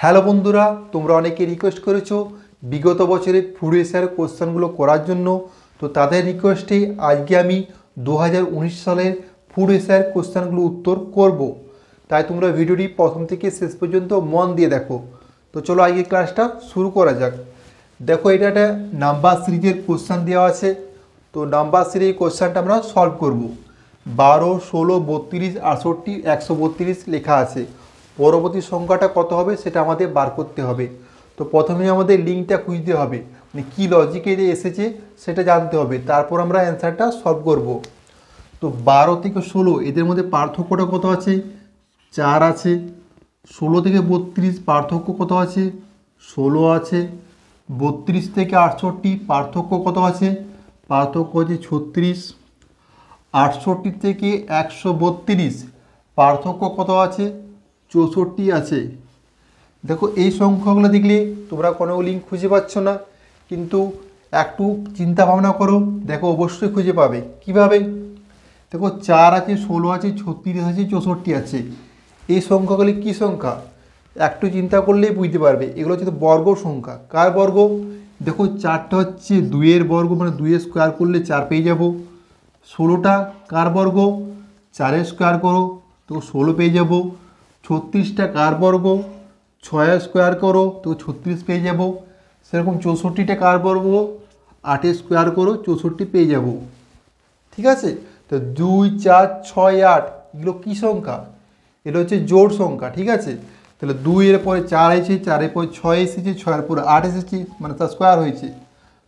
Hello বন্ধুরা, তোমরা অনেকে রিকোয়েস্ট করেছো বিগত বছরে ফুড এসআর কোশ্চেনগুলো করার জন্য। তো তাদের রিকোয়েস্টে আজকে আমি 2019 সালের ফুড এসআর কোশ্চেনগুলো উত্তর করব। তাই তোমরা ভিডিওটি প্রথম থেকে শেষ পর্যন্ত মন দিয়ে দেখো। তো চলো আজকে ক্লাসটা শুরু করা যাক। দেখো, এটা একটা নাম্বার সিরিজের কোশ্চেন দেওয়া আছে। তো নাম্বার সিরিজ কোশ্চেনটা আমরা সলভ করব। 12, 16, 32, 68, 132 লেখা আছে। পরবর্তী সংখ্যাটা কত হবে সেটা আমাদের বার করতে হবে। তো প্রথমে আমাদের লিঙ্কটা খুঁজতে হবে, মানে কী লজিকে এসেছে সেটা জানতে হবে, তারপর আমরা অ্যান্সারটা সলভ করব। তো 12 থেকে 16 এদের মধ্যে পার্থক্যটা কত আছে? 4 আছে। 16 থেকে 32 পার্থক্য কত আছে? 16 আছে। 32 থেকে 68 পার্থক্য কত আছে? পার্থক্য আছে 36। 68 থেকে 132 পার্থক্য কত আছে? 64 আছে। দেখো, এই সংখ্যাগুলো দেখলে তোমরা কোনো লিঙ্ক খুঁজে পাচ্ছ না, কিন্তু একটু চিন্তা ভাবনা করো, দেখো অবশ্যই খুঁজে পাবে। কিভাবে? দেখো, 4 আছে, 16 আছে, 36 আছে, 64 আছে। এই সংখ্যাগুলি কী সংখ্যা? একটু চিন্তা করলেই বুঝতে পারবে। এগুলো হচ্ছে বর্গ সংখ্যা। কার বর্গ? দেখো, 4টা হচ্ছে 2-এর বর্গ, মানে 2-এর স্কোয়ার করলে 4 পেয়ে যাব। 16টা কার বর্গ? 4-এর স্কোয়ার করো তো 16 পেয়ে যাব। 36টা কার বর্গ? 6-এর স্কোয়ার করো তো 36 পেয়ে যাব। সেরকম 64টা কার বর্গ? 8-এর স্কোয়ার করো 64 পেয়ে যাব। ঠিক আছে? তো 2, 4, 6, 8 এগুলো কী সংখ্যা? এটা হচ্ছে জোড় সংখ্যা। ঠিক আছে? তাহলে 2-এর পরে 4 এসেছে, 4-এর পরে 6 এসেছে, 6-এর পরে 8 এসেছে, মানে তার স্কোয়ার হয়েছে।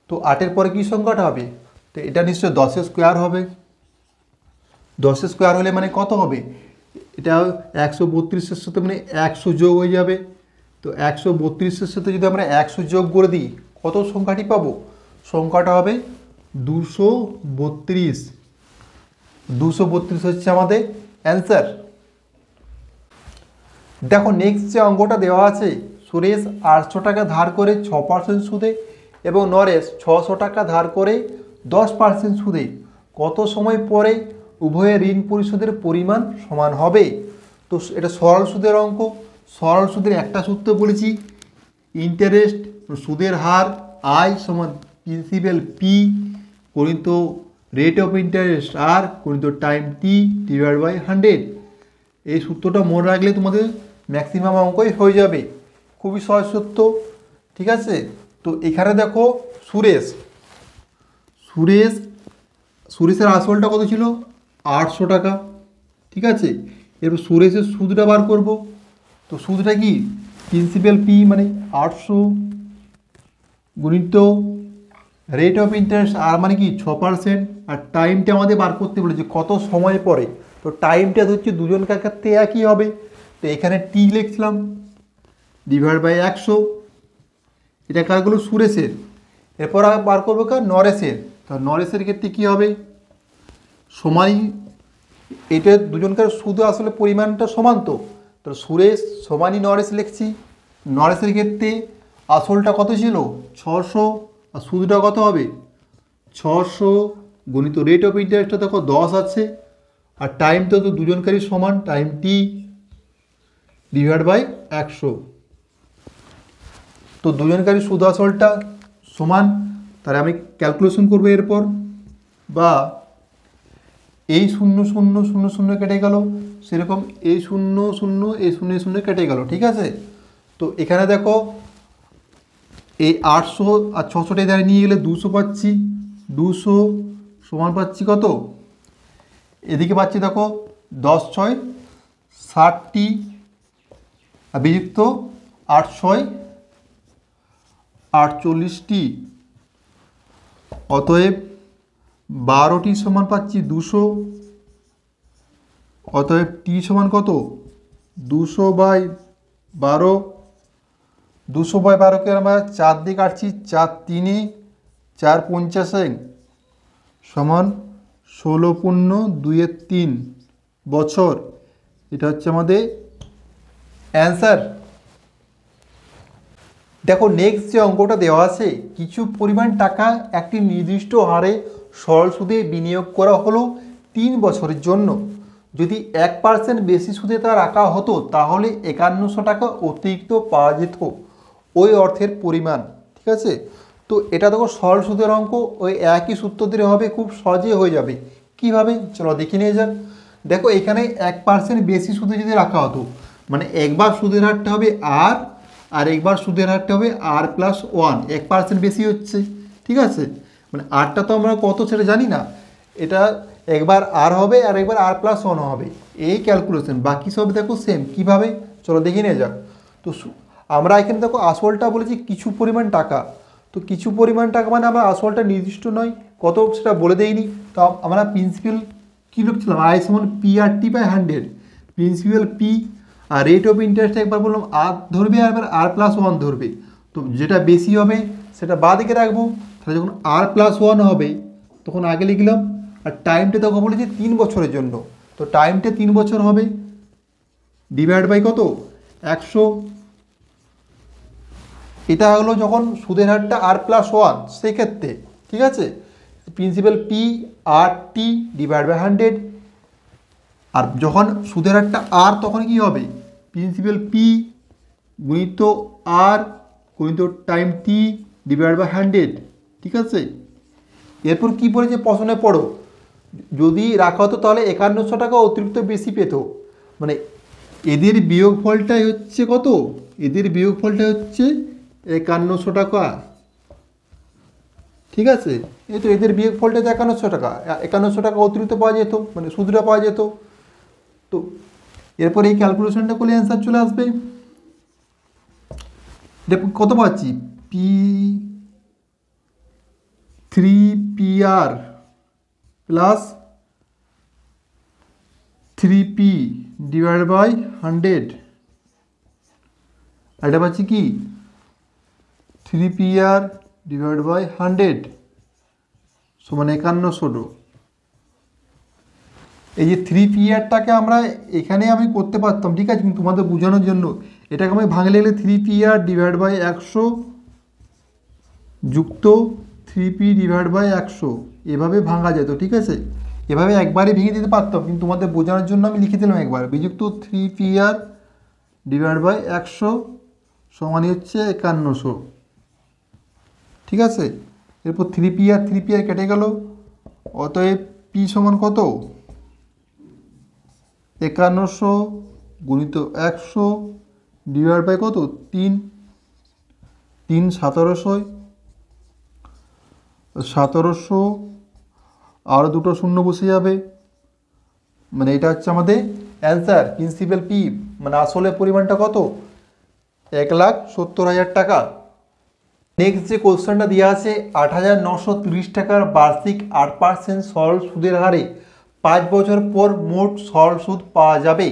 তো 8-এর পরে কী সংখ্যাটা হবে? তো এটা নিশ্চয়ই 10-এর স্কোয়ার হবে। 10-এর স্কোয়ার হলে মানে কত হবে? এটা 132-এর সাথে মানে 100 যোগ হয়ে যাবে। তো 132-এর সাথে যদি আমরা 100 যোগ করে দিই, কত সংখ্যাটি পাবো? সংখ্যাটা হবে 232। 232 হচ্ছে আমাদের অ্যান্সার। দেখো, নেক্সট যে অঙ্কটা দেওয়া আছে, সুরেশ 800 টাকা ধার করে 6% সুদে এবং নরেশ 600 টাকা ধার করে 10% সুদে কত সময় পরে উভয়ের ঋণ পরিশোধের পরিমাণ সমান হবে? তো এটা সরল সুদের অঙ্ক। সরল সুদের একটা সূত্র বলেছি, ইন্টারেস্ট সুদের হার আই সমান প্রিন্সিপাল পি গুণিত রেট অফ ইন্টারেস্ট আর গুণিত টাইম টি ডিভাইড বাই 100। এই সূত্রটা মনে রাখলে তোমাদের ম্যাক্সিমাম অঙ্কই হয়ে যাবে। খুবই সহজ সূত্র। ঠিক আছে? তো এখানে দেখো, সুরেশের আসলটা কত ছিল? 800 টাকা। ঠিক আছে? এরপর সুরেশের সুদটা বার করব। তো সুদটা কি? প্রিন্সিপাল পি মানে 800 গুণিত রেট অফ ইন্টারেস্ট আর মানে কি 6%, আর টাইমটা আমাদের বার করতে বলেছে কত সময় পরে। তো টাইমটা হচ্ছে দুজনকার ক্ষেত্রে একই হবে। তো এখানে টি লিখছিলাম ডিভাইড বাই 100। এটা কারগুলো সুরেশের। এরপর বার করবো কার? নরেশের। তো নরেশের ক্ষেত্রে কী হবে? সমানই, এটা দুজনকার সুদ আসলে পরিমাণটা সমান। তো সুরেশ সমানই নরেশ লিখছি। নরেশের ক্ষেত্রে আসলটা কত ছিল? 600, আর সুদটা কত হবে? 600 গুণিত রেট অফ ইন্টারেস্টটা দেখো 10 আছে, আর টাইমটা তো দুজনকারই সমান, টাইম টি ডিভাইড বাই 100। তো দুজনকারই সুদ আসলটা সমান, তাহলে আমি ক্যালকুলেশন করবো এরপর। বা এই 0 0 0 0 কেটে গেল, সেরকম এই 0 0 এই 0 0 কেটে গেল। ঠিক আছে? তো এখানে দেখো, এই 800 আর 600টা এধারে নিয়ে গেলে 200 পাচ্ছি। 200 সমান পাচ্ছি কত? এদিকে পাচ্ছি দেখো 10 6 60টি, আর বিযুক্ত 8 6 48টি। অতএব 12টি সমান পাচ্ছি 200। অতএব টি সমান কত? 200/12। 200/12কে আমরা 4 দিয়ে কাটছি, 4 3 4 50 সমান 16.2 বছর। এটা হচ্ছে আমাদের অ্যান্সার। দেখো, নেক্সট যে অঙ্কটা দেওয়া আছে, কিছু পরিমাণ টাকা একটি নির্দিষ্ট হারে সরল সুদে বিনিয়োগ করা হলো 3 বছরের জন্য। যদি 1% বেশি সুদে তা রাখা হতো তাহলে 5100 টাকা অতিরিক্ত পাওয়া যেত ওই অর্থের পরিমাণ। ঠিক আছে, তো এটা দেখো সরল সুদের অঙ্ক, ওই একই সূত্র দিলে হবে, খুব সহজে হয়ে যাবে। কিভাবে চলো দেখে নিয়ে যাক। দেখো এখানে 1% বেশি সুদে যদি রাখা হতো, মানে একবার সুদের হারটা হবে আর একবার সুদের হারটা হবে R+1, 1% বেশি হচ্ছে। ঠিক আছে, মানে আরটা তো আমরা কত সেটা জানি না, এটা একবার আর হবে আর একবার R+1 হবে, এই ক্যালকুলেশন। বাকি সব দেখো সেম। কিভাবে চলো দেখে নিয়ে যাক। তো আমরা এখানে দেখো আসলটা বলেছি কিছু পরিমাণ টাকা, তো কিছু পরিমাণ টাকা মানে আমরা আসলটা নির্দিষ্ট নয় কত সেটা বলে দেইনি। তো আমরা প্রিন্সিপাল কী লিখছিলাম, I=P/100, প্রিন্সিপাল পি, আর রেট অফ ইন্টারেস্ট একবার বললাম আর ধরবে আর একবার R+1 ধরবে। তো যেটা বেশি হবে সেটা বাঁ দিকে রাখবো। তাহলে যখন R+1 হবে তখন আগে লিখলাম, আর টাইমটা তখন বলেছি 3 বছরের জন্য, তো টাইমটা 3 বছর হবে, ডিভাইড বাই কত 100। এটা হলো যখন সুদের হারটা R+1 সেক্ষেত্রে। ঠিক আছে, principal P R/T divide by 100। আর যখন সুদের হারটা আর তখন কি হবে, প্রিন্সিপাল পি গুণিত আর গুণিত টাইম টি ডিভাইড বাই 100। ঠিক আছে, এরপর কি বলেছে প্রশ্নে পড়ো, যদি রাখা হতো তাহলে 5100 টাকা অতিরিক্ত বেশি পেত। মানে এদের বিয়োগফলটাই হচ্ছে কত, এদের বিয়োগফলটা হচ্ছে 5100 টাকা। ঠিক আছে, এই তো এদের বিয়োগফলটা 5100 টাকা, 5100 টাকা অতিরিক্ত পাওয়া যেত, মানে সুদটা পাওয়া যেত। তো এরপর এই ক্যালকুলেশনটা করলে অ্যান্সার চলে আসবে। কত পাচ্ছি, P3PR plus 3P divide by 100, আর এটা পাচ্ছি কি 3PR ডিভাইড বাই 100 সমান 5100। এই যে 3PR আমরা এখানে আমি করতে পারতাম, ঠিক আছে, কিন্তু তোমাদের বোঝানোর জন্য এটাকে আমি ভাঙলে গেলে 3PR ডিভাইড বাই 100 যুক্ত 3P ডিভাইড বাই 100 এভাবে ভাঙা যেত। ঠিক আছে, এভাবে একবারে ভেঙে দিতে পারতাম, কিন্তু তোমাদের বোঝানোর জন্য আমি লিখে দিলাম একবার, বিযুক্ত 3PR ডিভাইড বাই 100 সমানই হচ্ছে 5100। ঠিক আছে, এরপর 3PR কেটে গেল, অতএব P সমান কত 5100 গুণিত 100 ডিভাইড বাই কত 3 1700 আর দুটো শূন্য বসে যাবে, মানে এটা হচ্ছে আমাদের অ্যান্সার। প্রিন্সিপাল পি মানে আসলে পরিমাণটা কত 1,70,000 টাকা। নেক্সট যে কোশ্চেনটা দেওয়া আছে 8,930 টাকার বার্ষিক 8% সরল সুদের হারে 5 বছর পর মোট সরল সুদ পাওয়া যাবে।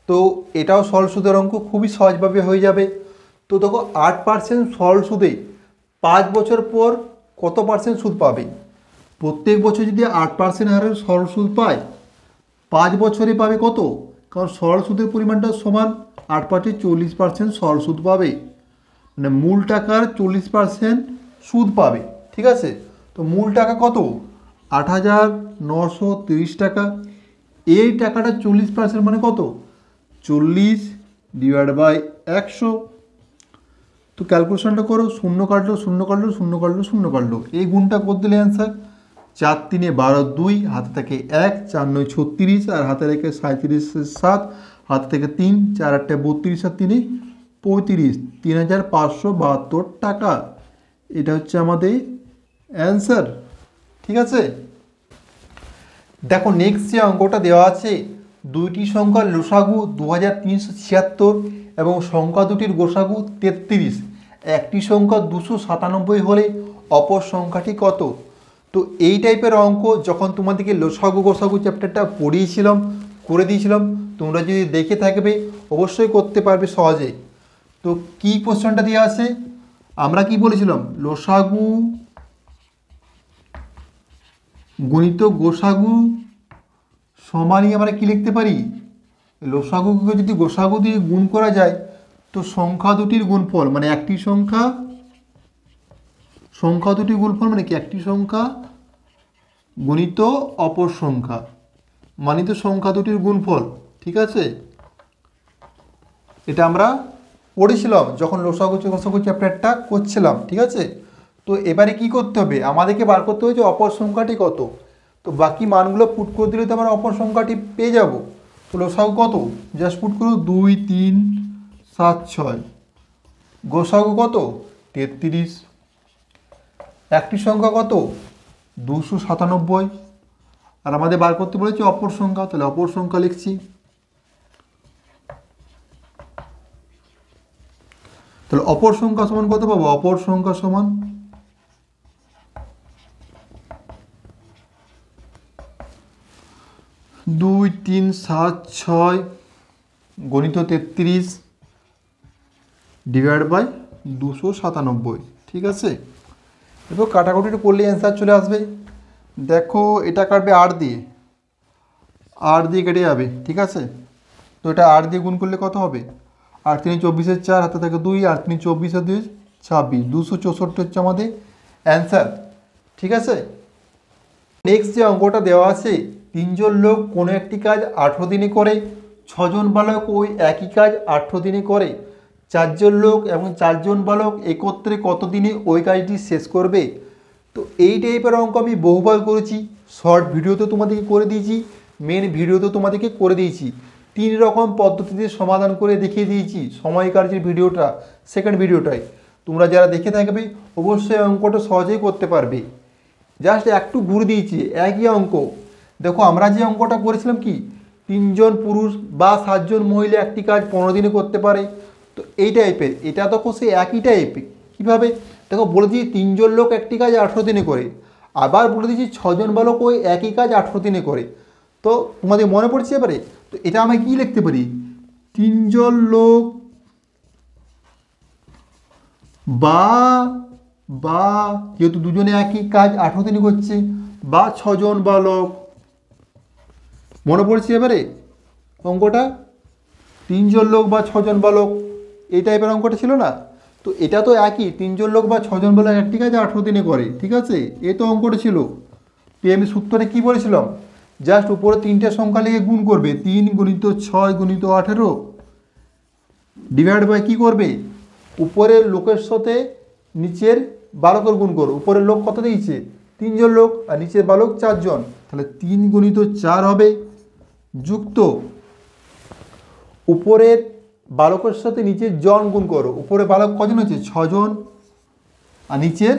তো এটাও সরল সুদের অঙ্ক, খুবই সহজভাবে হয়ে যাবে। তো দেখো 8% সরল সুদে 5 বছর পর কত পার্সেন্ট সুদ পাবে, প্রত্যেক বছর যদি 8% হারে সরল সুদ পায় 5 বছরে পাবে কত, কারণ সরল সুদের পরিমাণটা সমান 8 40% সরল সুদ পাবে, মানে মূল টাকার 40% সুদ পাবে। ঠিক আছে, তো মূল টাকা কত 8,930 টাকা, এই টাকাটা 40% মানে কত 40 ডিভাইড বাই 100। তো ক্যালকুলেশনটা করো, শূন্য কাটলো শূন্য কাটলো শূন্য কাটলো শূন্য কাটলো, এই গুণটা করে দিলে অ্যান্সার। 4 3 12 2, হাতে থাকে 1, 4 9 36, আর হাতে রেখে 37 7, হাতে থেকে 3, 4 8 32 আর 3 35, 3,572 টাকা। এটা হচ্ছে আমাদের অ্যান্সার। ঠিক আছে, দেখো নেক্সট যে অঙ্কটা দেওয়া আছে, দুইটি সংখ্যার লসাগু 2376 এবং সংখ্যা দুটির গোসাগু 33, একটি সংখ্যা 297 হলে অপর সংখ্যাটি কত। তো এই টাইপের অঙ্ক যখন তোমাদেরকে লসাগু গোসাগু চ্যাপ্টারটা পড়িয়েছিলাম, করে দিয়েছিলাম, তোমরা যদি দেখে থাকবে অবশ্যই করতে পারবে সহজে। তো কি কোশ্চেনটা দেওয়া আছে, আমরা কি বলেছিলাম, লসাগু গণিত গোসাগু সমানই আমরা কি লিখতে পারি, লসাগুকে যদি গোসাগু দিয়ে গুণ করা যায় তো সংখ্যা দুটির গুণফল, মানে একটি সংখ্যা দুটির গুণফল মানে কি একটি সংখ্যা গণিত অপর সংখ্যা, মানিত সংখ্যা দুটির গুণফল, ঠিক আছে। এটা আমরা পড়েছিলাম যখন লসাগু গসাগু চ্যাপ্টারটা করছিলাম, ঠিক আছে। তো এবারে কি করতে হবে, আমাদেরকে বার করতে হবে যে অপর সংখ্যাটি কত। তো বাকি মানগুলো পুট করে দিলে তো আমরা অপর সংখ্যাটি পেয়ে যাব। তো লসাগু কত, জাস্ট পুট করো 2 3 7 6, গোসাগু কত 33, একটি সংখ্যা কত 297, আর আমাদের বার করতে বলেছে অপর সংখ্যা, তাহলে অপর সংখ্যা লিখছি। তাহলে অপর সংখ্যা সমান কত পাবো, অপর সংখ্যা সমান 2 3 7 6 গণিত 33 ডিভাইড বাই 297, ঠিক আছে। এরপর কাটাকুটিটা করলে অ্যান্সার চলে আসবে। দেখো এটা কাটবে 8 দিয়ে, 8 দিয়ে কেটে যাবে, ঠিক আছে। তো এটা 8 দিয়ে গুণ করলে কত হবে, 8 3 24 4 হাতে থাকে 2, 8 3 24 2 26, 264 হচ্ছে আমাদের অ্যান্সার, ঠিক আছে। নেক্সট যে অঙ্কটা দেওয়া আছে, 3 জন লোক কোনো একটি কাজ 18 দিনে করে, 6 জন বালক ওই একই কাজ 18 দিনে করে, 4 জন লোক এবং 4 জন বালক একত্রে কত দিনে ওই কাজটি শেষ করবে। তো এই টাইপের অঙ্ক আমি বহুবার করেছি, শর্ট ভিডিওতে তোমাদেরকে করে দিয়েছি, মেন ভিডিওতে তোমাদেরকে করে দিয়েছি। 3 রকম পদ্ধতিতে সমাধান করে দেখিয়ে দিয়েছি সময় কার্যের ভিডিওটা, সেকেন্ড ভিডিওটায়। তোমরা যারা দেখে থাকবে অবশ্যই অঙ্কটা সহজেই করতে পারবে। জাস্ট একটু ঘুরে দিয়েছি একই অঙ্ক। দেখো আমরা যে অঙ্কটা করেছিলাম কি, 3 জন পুরুষ বা 7 জন মহিলা একটি কাজ 15 দিনে করতে পারে। তো এই টাইপের, এটা তো সে একই টাইপের। কীভাবে, দেখো বলে দিয়েছি 3 জন লোক একটি কাজ 18 দিনে করে, আবার বলে দিয়েছি 6 জন বালক ওই একই কাজ 18 দিনে করে। তো তোমাদের মনে পড়ছে এবারে, তো এটা আমি কি লিখতে পারি, 3 জন লোক বা বা যেহেতু দুজনে একই কাজ 18 দিনে করছে, বা 6 জন বালক। মনে পড়ছে এবারে অঙ্কটা, 3 জন লোক বা 6 জন বালক, এই টাইপের অঙ্কটা ছিল না। তো এটা তো একই, 3 জন লোক বা 6 জন বালক একটি কাজ 18 দিনে করে, ঠিক আছে। এ তো অঙ্কটা ছিল। তো আমি সূত্রটা কী বলেছিলাম, জাস্ট উপরে 3টে সংখ্যা লিখে গুণ করবে, 3 গুণিত 6 গুণিত 18 ডিভাইড বাই কী করবে, উপরের লোকের সাথে নিচের বালকের গুণ করো। উপরের লোক কত দিয়েছে 3 জন লোক, আর নিচের বালক 4 জন, তাহলে 3 গুণিত 4 হবে, যুক্ত উপরের বালকের সাথে নিচের জন গুণ করো। উপরে বালক কজন হচ্ছে 6 জন, আর নিচের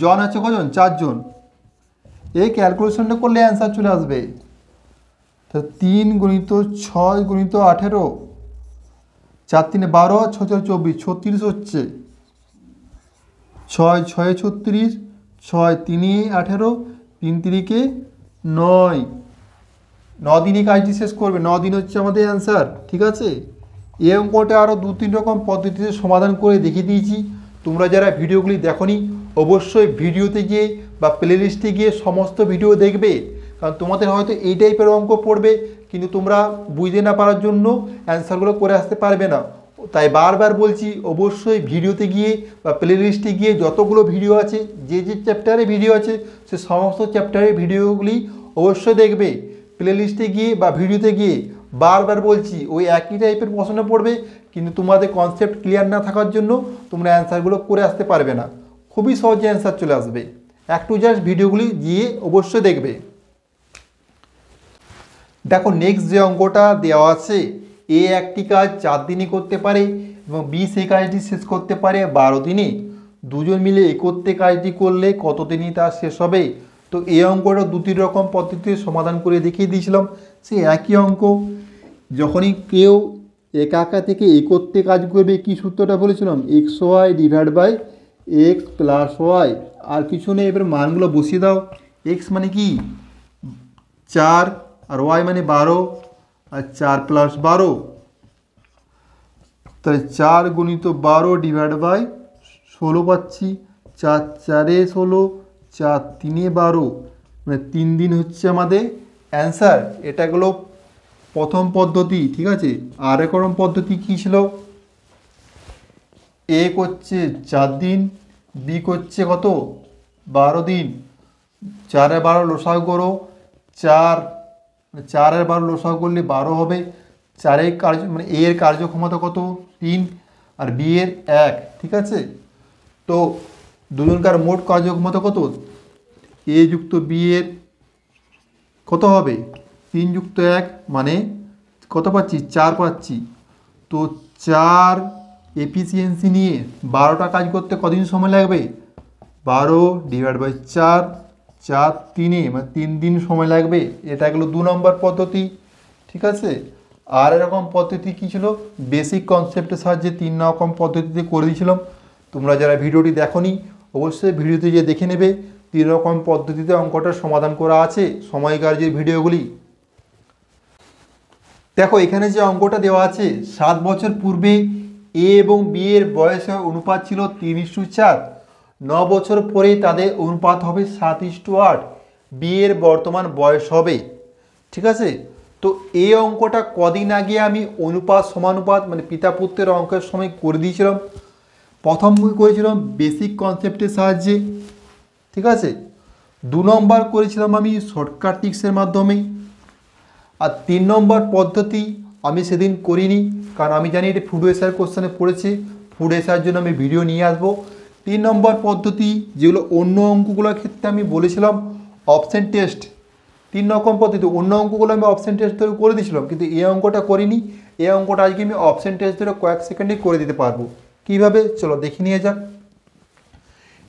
জন আছে কজন 4 জন। এই ক্যালকুলেশনটা করলে অ্যান্সার চলে আসবে। তাহলে 3 গুণিত 6 গুণিত 18, 4 3 12, 6 4 24, 36 হচ্ছে, 6 6 36, 6 3 18, 3 3 9, 9 দিনই কাজটি শেষ করবে, 9 দিন হচ্ছে আমাদের অ্যান্সার, ঠিক আছে। এই অঙ্কটা আরও 2-3 রকম পদ্ধতিতে সমাধান করে দেখিয়ে দিয়েছি। তোমরা যারা ভিডিওগুলি দেখোনি অবশ্যই ভিডিওতে গিয়ে বা প্লে লিস্টে গিয়ে সমস্ত ভিডিও দেখবে, কারণ তোমাদের হয়তো এই টাইপের অঙ্ক পড়বে কিন্তু তোমরা বুঝতে না পারার জন্য অ্যান্সারগুলো করে আসতে পারবে না। তাই বারবার বলছি অবশ্যই ভিডিওতে গিয়ে বা প্লে লিস্টে গিয়ে যতগুলো ভিডিও আছে, যে যে চ্যাপ্টারে ভিডিও আছে সে সমস্ত চ্যাপ্টারের ভিডিওগুলি অবশ্যই দেখবে। প্লে লিস্টে গিয়ে বা ভিডিওতে গিয়ে বারবার বলছি ওই একই টাইপের প্রশ্ন পড়বে, কিন্তু তোমাদের কনসেপ্ট ক্লিয়ার না থাকার জন্য তোমরা অ্যান্সারগুলো করে আসতে পারবে না। খুবই সহজে অ্যান্সার চলে আসবে, একটু জাস্ট ভিডিওগুলি গিয়ে অবশ্যই দেখবে। দেখো নেক্সট যে অঙ্কটা দেওয়া আছে, এ একটি কাজ 4 দিনে করতে পারে এবং বি সেই কাজটি শেষ করতে পারে 12 দিনে। দুজন মিলে একত্রে কাজটি করলে কত দিনে তা শেষ হবে। তো এই অঙ্কটা 2-3 রকম পদ্ধতিতে সমাধান করে দেখিয়ে দিয়েছিলাম। সেই একই অঙ্ক, যখনই কেউ একা একা থেকে একত্রে কাজ করবে, কি সূত্রটা বলেছিলাম, x y divide by x plus y, আর কিছু নেই। এবার মানগুলো বসিয়ে দাও। এক্স মানে কি 4, আর ওয়াই মানে 12, আর 4 + 12, তাহলে 4 গুণিত 12 ডিভাইড বাই 16 পাচ্ছি। 4 4 16, 4 3 12, মানে 3 দিন হচ্ছে আমাদের অ্যান্সার। এটা গেলো প্রথম পদ্ধতি, ঠিক আছে। আর এক রকম পদ্ধতি কী ছিল, এ করছে 4 দিন, বি করছে কত 12 দিন, 4 আর 12 লসাগু করো, 4 মানে 4 আর 12 লসাগু করলে 12 হবে। 4 কার্য মানে এ এর কার্যক্ষমতা কত 3 আর বি এর 1, ঠিক আছে। তো দুজনকার মোট কার্যক্ষমতা কত, এ যুক্ত বি এর কত হবে 3 যুক্ত 1 মানে কত পাচ্ছি 4 পাচ্ছি। তো 4 এফিসিয়েন্সি নিয়ে 12টা কাজ করতে কদিন সময় লাগবে, 12/4, 4 3 মানে 3 দিন সময় লাগবে। এটা গেলো 2 নম্বর পদ্ধতি, ঠিক আছে। আর এরকম পদ্ধতি কী ছিল, বেসিক কনসেপ্টের সাহায্যে 3 রকম পদ্ধতিতে করে দিয়েছিলাম। তোমরা যারা ভিডিওটি দেখোনি অবশ্যই ভিডিওতে গিয়ে দেখে নেবে, 3 রকম পদ্ধতিতে অঙ্কটার সমাধান করা আছে সময়কার যে ভিডিওগুলি। দেখো এখানে যে অঙ্কটা দেওয়া আছে 7 বছর পূর্বে এ এবং বি এর বয়সের অনুপাত ছিল 3:4, 9 বছর পরে তাদের অনুপাত হবে 7:8, বি এর বর্তমান বয়স হবে, ঠিক আছে। তো এই অঙ্কটা কদিন আগে আমি অনুপাত সমানুপাত মানে পিতা পুত্রের অঙ্কের সময় করে দিয়েছিলাম। প্রথম করেছিলাম বেসিক কনসেপ্টের সাহায্যে, ঠিক আছে। 2 নম্বর করেছিলাম আমি শর্টকাট ট্রিক্সের মাধ্যমে। আর 3 নম্বর পদ্ধতি আমি সেদিন করিনি, কারণ আমি জানি এটা ফুড এসআর কোশ্চেনে পড়েছে, ফুড এসআর জন্য আমি ভিডিও নিয়ে আসবো। 3 নম্বর পদ্ধতি যেগুলো অন্য অঙ্কগুলোর ক্ষেত্রে আমি বলেছিলাম অপশন টেস্ট, 3 রকম পদ্ধতি অন্য অঙ্কগুলো আমি অপশন টেস্ট ধরে করে দিয়েছিলাম, কিন্তু এই অঙ্কটা করিনি। এই অঙ্কটা আজকে আমি অপশন টেস্ট ধরে কয়েক সেকেন্ডে করে দিতে পারবো। কীভাবে চলো দেখে নিয়ে যাক।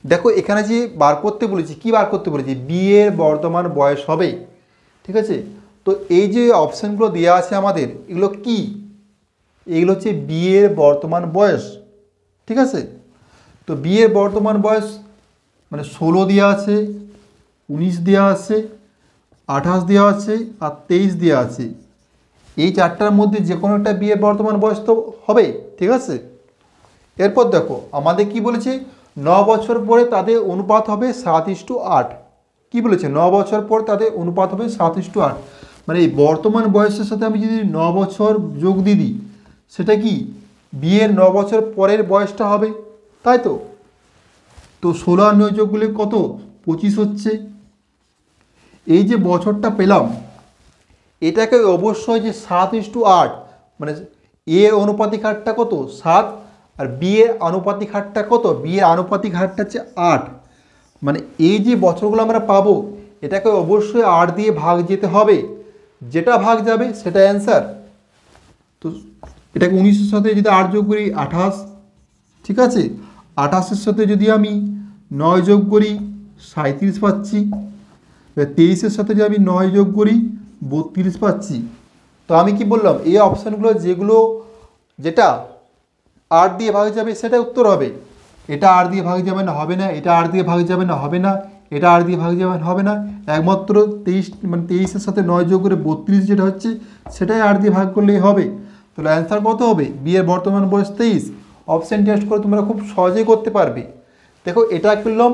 দেখো এখানে যে বার করতে বলেছি, কি বার করতে বলেছি, বি এর বর্তমান বয়স হবে, ঠিক আছে। তো এই যে অপশানগুলো দেওয়া আছে আমাদের এগুলো কি, এগুলো হচ্ছে বি এর বর্তমান বয়স, ঠিক আছে। তো বি এর বর্তমান বয়স মানে 16 দেওয়া আছে, 19 দেওয়া আছে, 28 দেওয়া আছে আর 23 দেওয়া আছে। এই 4টার মধ্যে যে কোনো একটা বি এর বর্তমান বয়স তো হবে, ঠিক আছে। এরপর দেখো আমাদের কি বলেছে, 9 বছর পরে তাদের অনুপাত হবে 7:8। কি বলেছে, 9 বছর পর তাদের অনুপাত হবে 7:8, মানে এই বর্তমান বয়সের সাথে আমি যদি 9 বছর যোগ দিয়ে দিই সেটা কি বিয়ের 9 বছর পরের বয়সটা হবে, তাই তো। তো 16 আর 9 যোগ করলে কত 25 হচ্ছে। এই যে বছরটা পেলাম এটাকে অবশ্যই যে 7:8 মানে এ অনুপাতিক হারটা কত 7 আর বি এর আনুপাতিক হারটা কত, বি এর আনুপাতিক হারটা হচ্ছে 8, মানে এই যে বছরগুলো আমরা পাবো এটাকে অবশ্যই 8 দিয়ে ভাগ যেতে হবে, যেটা ভাগ যাবে সেটা অ্যান্সার। তো এটাকে 19-এর সাথে যদি 8 যোগ করি 28, ঠিক আছে। 28-এর সাথে যদি আমি 9 যোগ করি 37 পাচ্ছি, 23-এর সাথে যদি আমি 9 যোগ করি 32 পাচ্ছি। তো আমি কি বললাম, এই অপশানগুলো যেটা 8 দিয়ে ভাগ যাবে সেটা উত্তর হবে। এটা 8 দিয়ে ভাগ যাবে না, হবে না। এটা 8 দিয়ে ভাগ যাবে না, হবে না। এটা 8 দিয়ে ভাগ যাবে না, হবে না। একমাত্র 23 মানে 23-এর সাথে 9 যোগ করে 32 যেটা হচ্ছে সেটাই 8 দিয়ে ভাগ করলেই হবে। তাহলে অ্যান্সার কত হবে, বি এর বর্তমান বয়স 23। অপশান টেস্ট করে তোমরা খুব সহজেই করতে পারবে। দেখো এটা করলাম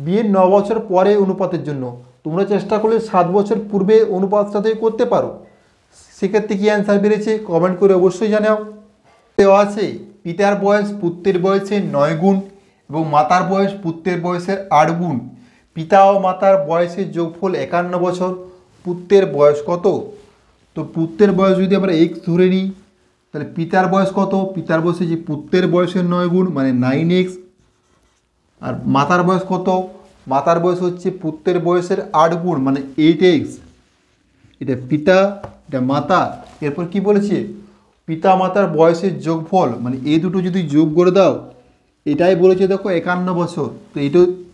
বিয়ের 9 বছর পরে অনুপাতের জন্য, তোমরা চেষ্টা করলে 7 বছর পূর্বে অনুপাতটাতে করতে পারো। সেক্ষেত্রে কী অ্যান্সার বেড়েছে কমেন্ট করে অবশ্যই জানাও। দেওয়া আছে পিতার বয়স পুত্রের বয়সের 9 গুণ এবং মাতার বয়স পুত্রের বয়সের 8 গুণ। পিতা ও মাতার বয়সের যোগফল 51 বছর, পুত্রের বয়স কত। তো পুত্রের বয়স যদি আমরা x ধরে নিই তাহলে পিতার বয়স কত, পিতার বয়সে যে পুত্রের বয়সের 9 গুণ মানে 9x, আর মাতার বয়স কত, মাতার বয়স হচ্ছে পুত্রের বয়সের 8 গুণ মানে 8x। এটা পিতা এটা মাতা। এরপর কি বলেছে, পিতা মাতার বয়সের যোগফল মানে এই দুটো যদি যোগ করে দাও এটাই বলেছে দেখো 51 বছর। তো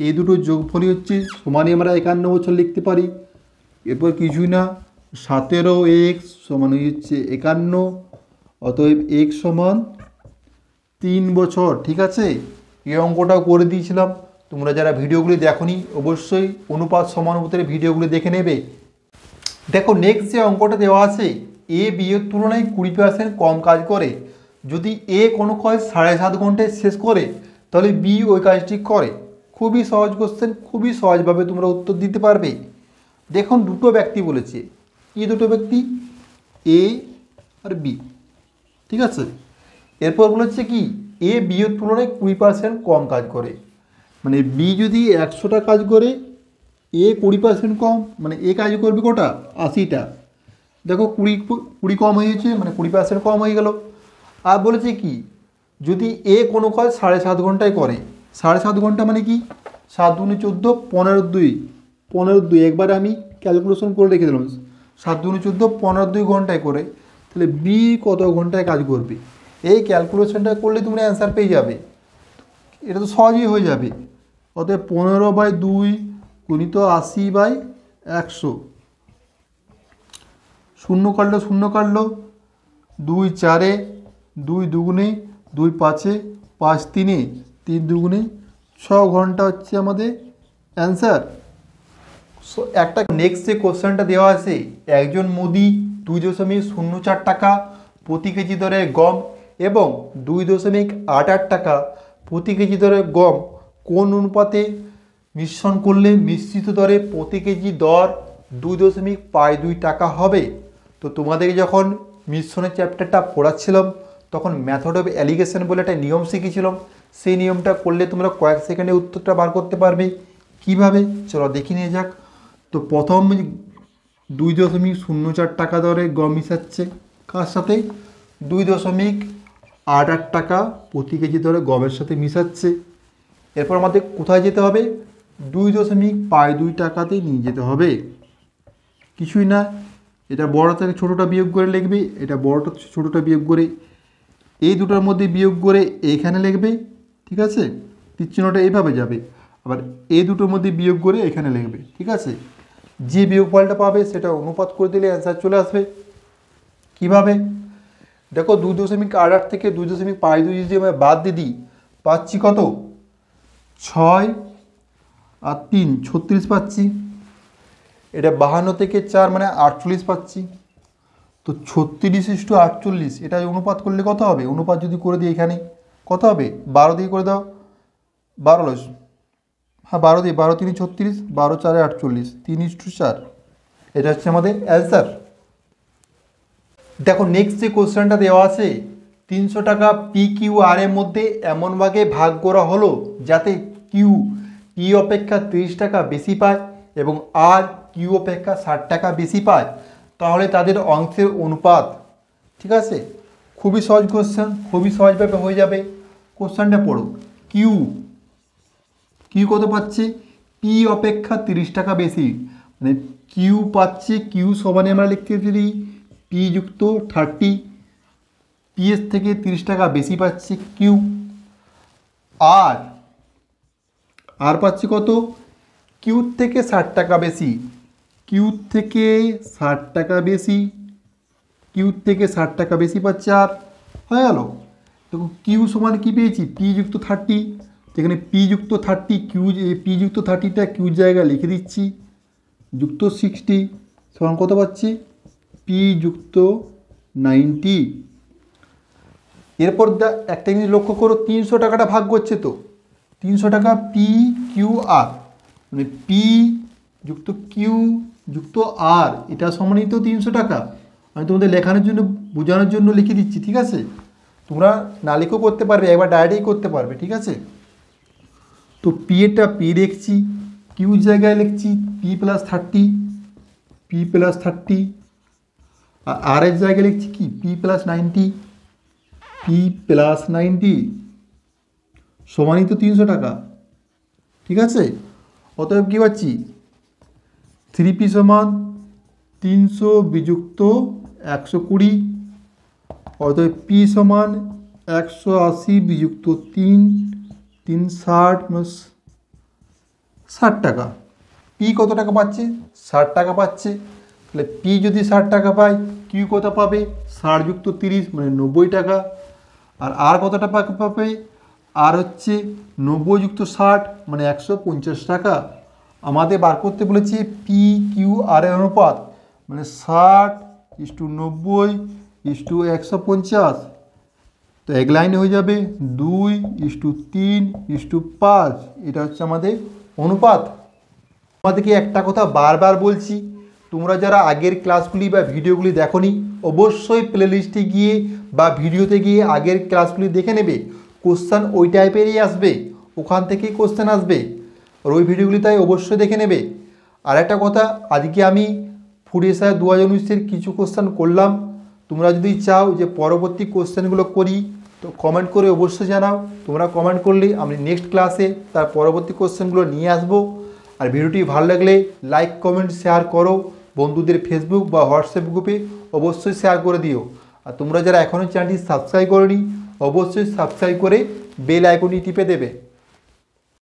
এই দুটো যোগফলই হচ্ছে সমানই আমরা 51 বছর লিখতে পারি। এরপর কিছুই না, 17x সমান হচ্ছে 51, অতএব x সমান 3 বছর, ঠিক আছে। এই অঙ্কটাও করে দিয়েছিলাম, তোমরা যারা ভিডিওগুলি দেখোনি অবশ্যই অনুপাত সমানুপাতের ভিডিওগুলি দেখে নেবে। দেখো নেক্সট যে অঙ্কটা দেওয়া আছে, এ বি এর তুলনায় 20% কম কাজ করে। যদি এ কোনো কাজ 7.5 ঘন্টায় শেষ করে তাহলে বি ওই কাজটি করে। খুবই সহজ কোশ্চেন, খুবই সহজভাবে তোমরা উত্তর দিতে পারবে। দেখুন দুটো ব্যক্তি বলেছে, কি দুটো ব্যক্তি, এ আর বি, ঠিক আছে। এরপর বলেছে কি এ বি এর তুলনায় 20% কম কাজ করে, মানে বি যদি 100টা কাজ করে এ 20% কম, মানে এ কাজ করবে কটা 80টা। দেখো 20 কম হয়ে গেছে, মানে 20% কম হয়ে গেল। আর বলেছে কি, যদি এ কোনো কাজ 7.5 ঘন্টায় করে, 7.5 ঘন্টা মানে কি, 7 দুগুণে 14, 15 একবারে আমি ক্যালকুলেশন করে রেখে দিলাম, 7 দুগুণে 14, 15 ঘন্টায় করে, তাহলে বি কত ঘন্টায় কাজ করবে, এই ক্যালকুলেশনটা করলে তুমি অ্যান্সার পেয়ে যাবে। এটা তো সহজেই হয়ে যাবে। অতএব 15/2 গুণিত 80/100, শূন্য কাটলো, 2 4, 2 দুগুণে, 2 5, 5 3, 3 দুগুণে 6 ঘন্টা হচ্ছে আমাদের অ্যান্সার। সো একটা নেক্সট যে কোশ্চেনটা দেওয়া আছে, একজন মুদি 2.04 টাকা প্রতি কেজি দরে গম এবং 2.88 টাকা প্রতি কেজি দরে গম কোন অনুপাতে মিশ্রণ করলে মিশ্রিত দরে প্রতি কেজি দর 2.52 টাকা হবে। তো তোমাদেরকে যখন মিশ্রণের চ্যাপ্টারটা পড়াচ্ছিলাম তখন মেথড অফ অ্যালিগেশন বলে একটা নিয়ম শিখেছিলাম, সেই নিয়মটা করলে তোমরা কয়েক সেকেন্ডে উত্তরটা বার করতে পারবে। কিভাবে চলো দেখি নিয়ে যাক। তো প্রথম 2.04 টাকা দরে গম মিশাচ্ছে, কার সাথে, 2.88 টাকা প্রতি কেজি দরে গমের সাথে মিশাচ্ছে। এরপর আমাদের কোথায় যেতে হবে, 2.52 টাকাতেই নিয়ে যেতে হবে। কিছুই না, এটা বড় থেকে ছোটোটা বিয়োগ করে লিখবে, এটা বড়টা ছোটোটা বিয়োগ করে এই দুটোর মধ্যে বিয়োগ করে এখানে লিখবে, ঠিক আছে, তীরচিহ্নটা এইভাবে যাবে, আবার এই দুটোর মধ্যে বিয়োগ করে এখানে লিখবে, ঠিক আছে। যে বিয়োগফলটা পাবে সেটা অনুপাত করে দিলে অ্যান্সার চলে আসবে। কিভাবে, দেখো 2.88 থেকে 2.52 যদি আমরা বাদ দিয়ে দিই, পাচ্ছি কত, 6 আর 3 36 পাচ্ছি। এটা 52 থেকে 4 মানে 48 পাচ্ছি। তো 36:48 এটা অনুপাত করলে কত হবে, অনুপাত যদি করে দিই এখানে কত হবে, 12 দিয়ে করে দাও, 12 হ্যাঁ 12 দিয়ে, 12 3 36, 12 4 48, 3:4, এটা হচ্ছে আমাদের অ্যান্সার। দেখো নেক্সট যে কোশ্চেনটা দেওয়া আছে, 300 টাকা PQR এর মধ্যে এমন ভাগে ভাগ করা হলো যাতে কিউ পি অপেক্ষা 30 টাকা বেশি পায় এবং আর কিউ অপেক্ষা 60 টাকা বেশি পায়, তাহলে তাদের অংশের অনুপাত। ঠিক আছে, খুবই সহজ কোশ্চেন, খুবই সহজভাবে হয়ে যাবে। কোশ্চেনটা পড়ো, কিউ কত পাচ্ছে, পি অপেক্ষা 30 টাকা বেশি, মানে কিউ পাচ্ছে, কিউ সমানে আমরা লিখতে পারি পি যুক্ত 30, পিএস থেকে 30 টাকা বেশি পাচ্ছে কিউ। আর পাচ্ছে কত, কিউ থেকে 60 টাকা বেশি, কিউ থেকে 60 টাকা বেশি, কিউ থেকে 60 টাকা বেশি পাচ্ছে। আর হয়ে গেল, দেখো কিউ সমান কি পেয়েছি, পি যুক্ত 30, যেখানে পি যুক্ত 30, কিউ পি যুক্ত 30টা কিউ জায়গায় লিখে দিচ্ছি, যুক্ত 60 সমান কত পাচ্ছি, পি যুক্ত 90। এরপর একটা জিনিস লক্ষ্য করো, 300 টাকাটা ভাগ করছে, তো 300 টাকা পি কিউ আর, মানে পি যুক্ত কিউ যুক্ত আর, এটা সমানই তো 300 টাকা। আমি তোমাদের লেখানোর জন্য, বোঝানোর জন্য লিখে দিচ্ছি, ঠিক আছে, তোমরা না লিখেও করতে পারবে, একবার ডাইরেক্টই করতে পারবে, ঠিক আছে। তো পি এরটা পি লিখছি, কিউ জায়গায় লিখছি পি প্লাস 30, আর আর এর জায়গায় লিখছি কি পি প্লাস 90, সমানই তো 300 টাকা, ঠিক আছে। অতএব কী পাচ্ছি, 3p সমান 300 বিযুক্ত 120, অতএব p সমান 180 বিযুক্ত 3, 60 টাকা। পি কত টাকা পাচ্ছে, 60 টাকা পাচ্ছে, তাহলে পি যদি 60 টাকা পায়, কিউ কত পাবে, 60 যুক্ত 30 মানে 90 টাকা। আর কত টাকা পাবে, আর হচ্ছে 90 যুক্ত 60 মানে 150 টাকা। আমাদের বার করতে বলেছে পি কিউ আর এর অনুপাত, মানে 60:90:150, তো এক লাইনে হয়ে যাবে 2:3:5, এটা হচ্ছে আমাদের অনুপাত। তোমাদেরকে একটা কথা বারবার বলছি, তোমরা যারা আগের ক্লাসগুলি বা ভিডিওগুলি দেখোনি, অবশ্যই প্লেলিস্টে গিয়ে বা ভিডিওতে গিয়ে আগের ক্লাসগুলি দেখে নেবে। কোশ্চেন ওই টাইপেরই আসবে, ওখান থেকেই কোশ্চেন আসবে, আর ওই ভিডিওগুলি তাই অবশ্যই দেখে নেবে। আর একটা কথা, আজকে আমি ফুড এসআই 2019-এর কিছু কোশ্চেন করলাম। তোমরা যদি চাও যে পরবর্তী কোশ্চেনগুলো করি তো কমেন্ট করে অবশ্যই জানাও। তোমরা কমেন্ট করলে আমি নেক্সট ক্লাসে তার পরবর্তী কোশ্চেনগুলো নিয়ে আসবো। আর ভিডিওটি ভালো লাগলে লাইক কমেন্ট শেয়ার করো, বন্ধুদের ফেসবুক বা হোয়াটসঅ্যাপ গ্রুপে অবশ্যই শেয়ার করে দিও। আর তোমরা যারা এখনও চ্যানেলটি সাবস্ক্রাইব করোনি অবশ্যই সাবস্ক্রাইব করে বেল আইকনটি টিপে দেবে।